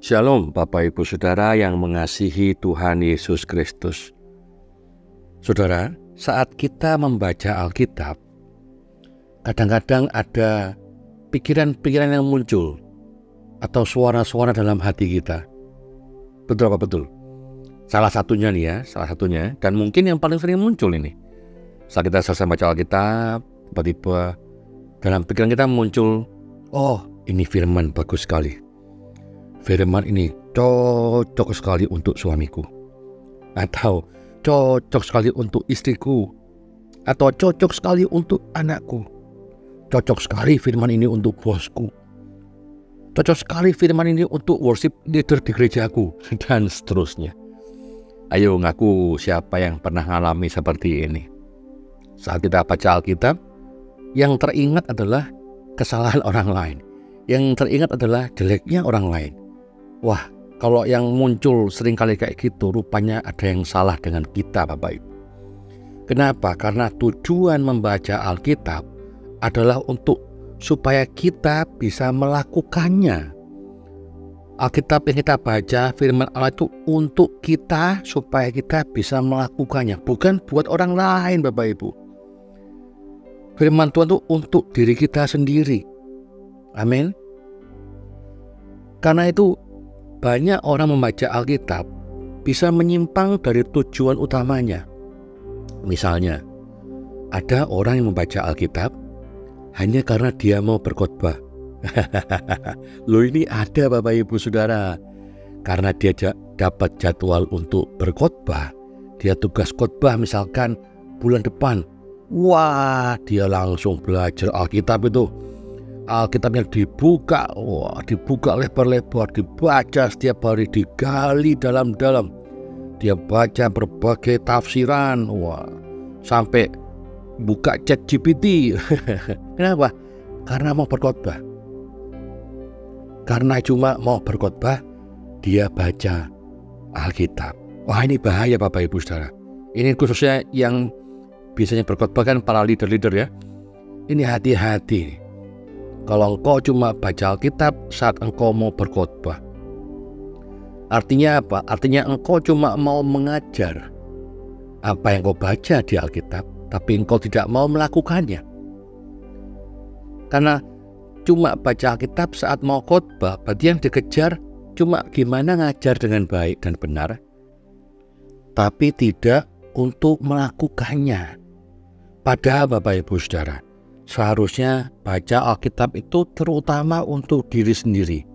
Shalom Bapak Ibu Saudara yang mengasihi Tuhan Yesus Kristus. Saudara, saat kita membaca Alkitab, kadang-kadang ada pikiran-pikiran yang muncul atau suara-suara dalam hati kita. Betul apa betul? Salah satunya dan mungkin yang paling sering muncul ini. Saat kita selesai baca Alkitab, tiba-tiba dalam pikiran kita muncul, oh ini firman bagus sekali. Firman ini cocok sekali untuk suamiku, atau cocok sekali untuk istriku, atau cocok sekali untuk anakku, cocok sekali firman ini untuk bosku, cocok sekali firman ini untuk worship leader di gerejaku, dan seterusnya. Ayo ngaku siapa yang pernah mengalami seperti ini. Saat kita baca Alkitab, yang teringat adalah kesalahan orang lain, yang teringat adalah jeleknya orang lain. Wah, kalau yang muncul seringkali kayak gitu, rupanya ada yang salah dengan kita, Bapak Ibu. Kenapa? Karena tujuan membaca Alkitab adalah untuk supaya kita bisa melakukannya. Alkitab yang kita baca, firman Allah itu untuk kita, supaya kita bisa melakukannya, bukan buat orang lain, Bapak Ibu. Firman Tuhan itu untuk diri kita sendiri. Amin. Karena itu banyak orang membaca Alkitab bisa menyimpang dari tujuan utamanya. Misalnya, ada orang yang membaca Alkitab hanya karena dia mau berkhotbah. Loh, ini ada Bapak Ibu Saudara. Karena dia dapat jadwal untuk berkhotbah, dia tugas khotbah misalkan bulan depan. Wah, dia langsung belajar Alkitab itu. Alkitabnya dibuka lebar-lebar, dibaca setiap hari, digali dalam-dalam. Dia baca berbagai tafsiran, sampai buka ChatGPT. Kenapa? Karena mau berkhotbah. Karena cuma mau berkhotbah, dia baca Alkitab. Wah, ini bahaya Bapak Ibu Saudara. Ini khususnya yang biasanya berkhotbah kan para leader-leader ya. Ini hati-hati. Kalau engkau cuma baca Alkitab saat engkau mau berkhotbah. Artinya apa? Artinya engkau cuma mau mengajar apa yang kau baca di Alkitab, tapi engkau tidak mau melakukannya. Karena cuma baca Alkitab saat mau khotbah, berarti yang dikejar cuma gimana ngajar dengan baik dan benar, tapi tidak untuk melakukannya. Padahal Bapak Ibu Saudara, seharusnya baca Alkitab itu terutama untuk diri sendiri.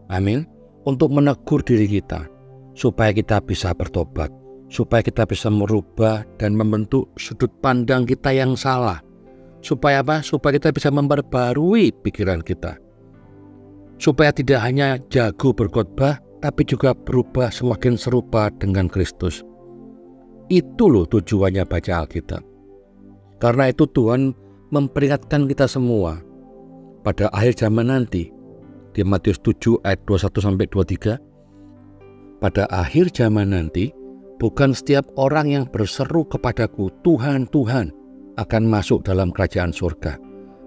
Amin. Untuk menegur diri kita, supaya kita bisa bertobat, supaya kita bisa merubah dan membentuk sudut pandang kita yang salah. Supaya apa? Supaya kita bisa memperbarui pikiran kita. Supaya tidak hanya jago berkhotbah, tapi juga berubah semakin serupa dengan Kristus. Itu loh tujuannya baca Alkitab. Karena itu Tuhan memperingatkan kita semua pada akhir zaman nanti. Di Matius 7 ayat 21-23, pada akhir zaman nanti bukan setiap orang yang berseru kepadaku Tuhan, Tuhan akan masuk dalam kerajaan surga,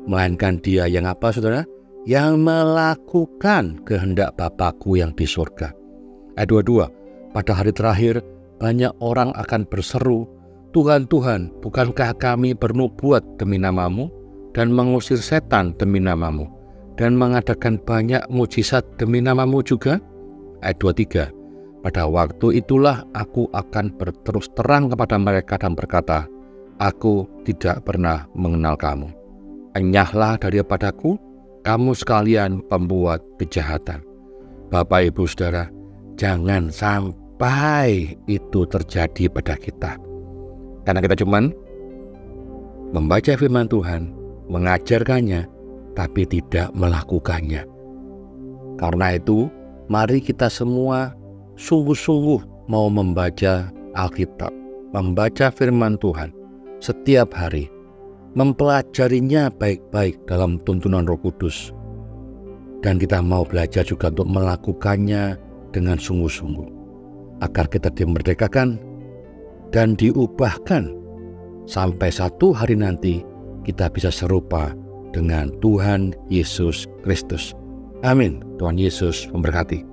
melainkan dia yang apa saudara? Yang melakukan kehendak Bapa-Ku yang di surga. Ayat 22, pada hari terakhir banyak orang akan berseru, Tuhan, Tuhan, bukankah kami bernubuat demi namamu dan mengusir setan demi namamu dan mengadakan banyak mujizat demi namamu juga? Ayat 23, pada waktu itulah aku akan berterus terang kepada mereka dan berkata, aku tidak pernah mengenal kamu. Enyahlah daripadaku, kamu sekalian pembuat kejahatan. Bapak Ibu Saudara, jangan sampai itu terjadi pada kita. Karena kita cuman membaca firman Tuhan, mengajarkannya, tapi tidak melakukannya. Karena itu, mari kita semua sungguh-sungguh mau membaca Alkitab, membaca firman Tuhan setiap hari, mempelajarinya baik-baik dalam tuntunan Roh Kudus. Dan kita mau belajar juga untuk melakukannya dengan sungguh-sungguh, agar kita dimerdekakan dan diubahkan sampai satu hari nanti kita bisa serupa dengan Tuhan Yesus Kristus. Amin. Tuhan Yesus memberkati.